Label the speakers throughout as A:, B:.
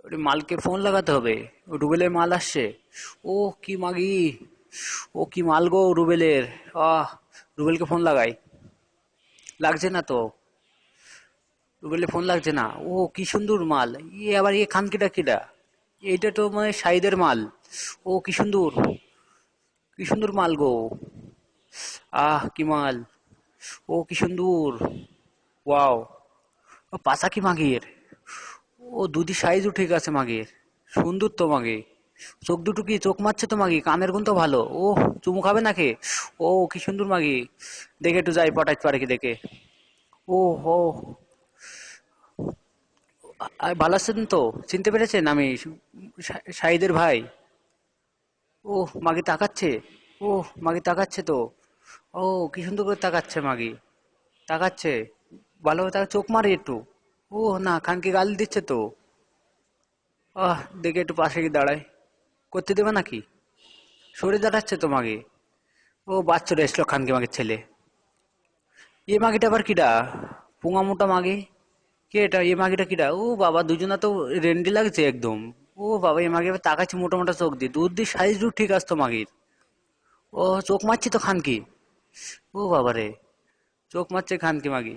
A: ওরে মালকে ফোন লাগাতে হবে। ও রুবেলের মাল আসছে। ও কি মাগি! ও কি মাল গো রুবেলের! আহ, রুবেলকে ফোন লাগাই। লাগছে না তো। রুবেলের ফোন লাগছে না। ও কি সুন্দর মাল! আবার খানকিটা কিটা? এইটা তো মানে সাইদের মাল। ও কি সুন্দর! কি সুন্দর মাল গো! কি মাল! ও কি সুন্দর! ওয়াও! ও পাছা কি মাগির! ও দুধি সাইজও ঠিক আছে মাগির। সুন্দর তো মাগি। চোখ দুটো কি চোখ মারছে তো মাগি, কানের গুণ তো ভালো। ও চুমু খাবে নাকি? ও কি সুন্দর মাগি! দেখে একটু যাই পটাইতে পারে কি দেখে। ও হো! ভালো আছেন তো? চিনতে পেরেছেন আমি শাহিদের ভাই? ও মাগি তাকাচ্ছে। ও মাগি তাকাচ্ছে তো। ও কি সুন্দর করে তাকাচ্ছে মাগি। তাকাচ্ছে। ভালোভাবে তাকে চোখ মারে একটু। ও না, খানকে গালি দিচ্ছে তো। দেখে একটু পাশে গিয়ে দাঁড়ায়। করতে দেবে নাকি? সরে দাঁড়াচ্ছে তো মাগে। ও বাচ্চাটা এসলো খানকে মাগের ছেলে। মাগিটা আবার কিডা? পুঙা মোটা মাগে। কে এটা? মাগিটা কিডা? ও বাবা, দুজনা তো রেন্ডি লাগছে একদম। ও বাবা, মাগে এবার তাকাচ্ছে মোটা মোটা চোখ দিয়ে, দুধ দিয়ে সাইজ ঠিক আসতো মাগির। ও চোখ মারছি তো খানকি। ও বাবা রে! চোখ মারছে খানকি মাগি।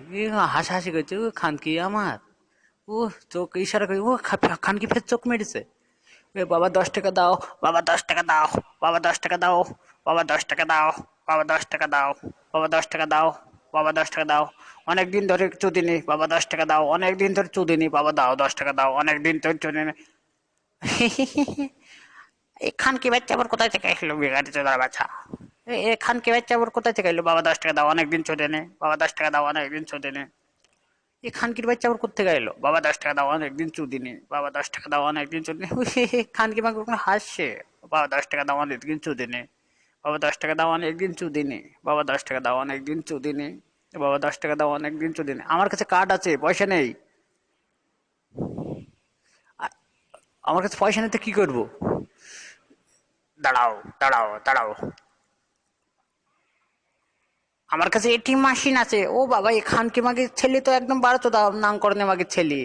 A: হাসাহাসি করছে, ও খানকি আমার। ও চোখ ইশারা করে, ও খানকি ফের চোখ মেরেছে। এ বাবা 10 টাকা দাও, বাবা 10 টাকা দাও, বাবা 10 টাকা দাও, বাবা 10 টাকা দাও, বাবা 10 টাকা দাও, বাবা 10 টাকা দাও, বাবা 10 টাকা দাও। অনেকদিন ধরে চুদিনি, বাবা 10 টাকা দাও, অনেকদিন ধরে চুদিনি, বাবা দাও 10 টাকা দাও, অনেকদিন ধরে চুদিনি। এই খানকি বাচ্চা আবার কোথায় থেকে এলো? বিগাড়ি চোদার বাচ্চা! এ খানকি বাচ্চা আবার কোথায় থেকে এলো? বাবা 10 টাকা দাও, অনেকদিন চুদিনি, বাবা 10 টাকা দাও, অনেকদিন চুদিনি। এই খানকির বাচ্চা আবার কোথেকে এলো? বাবা 10 টাকা দাও, অনেকদিন চুদিনি, বাবা 10 টাকা দাও, অনেকদিন চুদিনি। খানকি মাকে ওখানে হাসছে। বাবা 10 টাকা দাও, অনেকদিন চুদিনি, বাবা 10 টাকা দাও, অনেকদিন চুদিনি, বাবা 10 টাকা দাও, অনেকদিন চুদিনি, বাবা 10 টাকা দাও, অনেকদিন চুদিনি। আমার কাছে কার্ড আছে, পয়সা নেই। আ- আমার কাছে পয়সা নিতে কি করব? দাঁড়াও, দাঁড়াও, দাঁড়াও। আমার কাছে এটিএম মেশিন আছে। ও বাবা, এই খানকি মাগের ছেলে তো একদম 12 নাম করে মাগের ছেলে।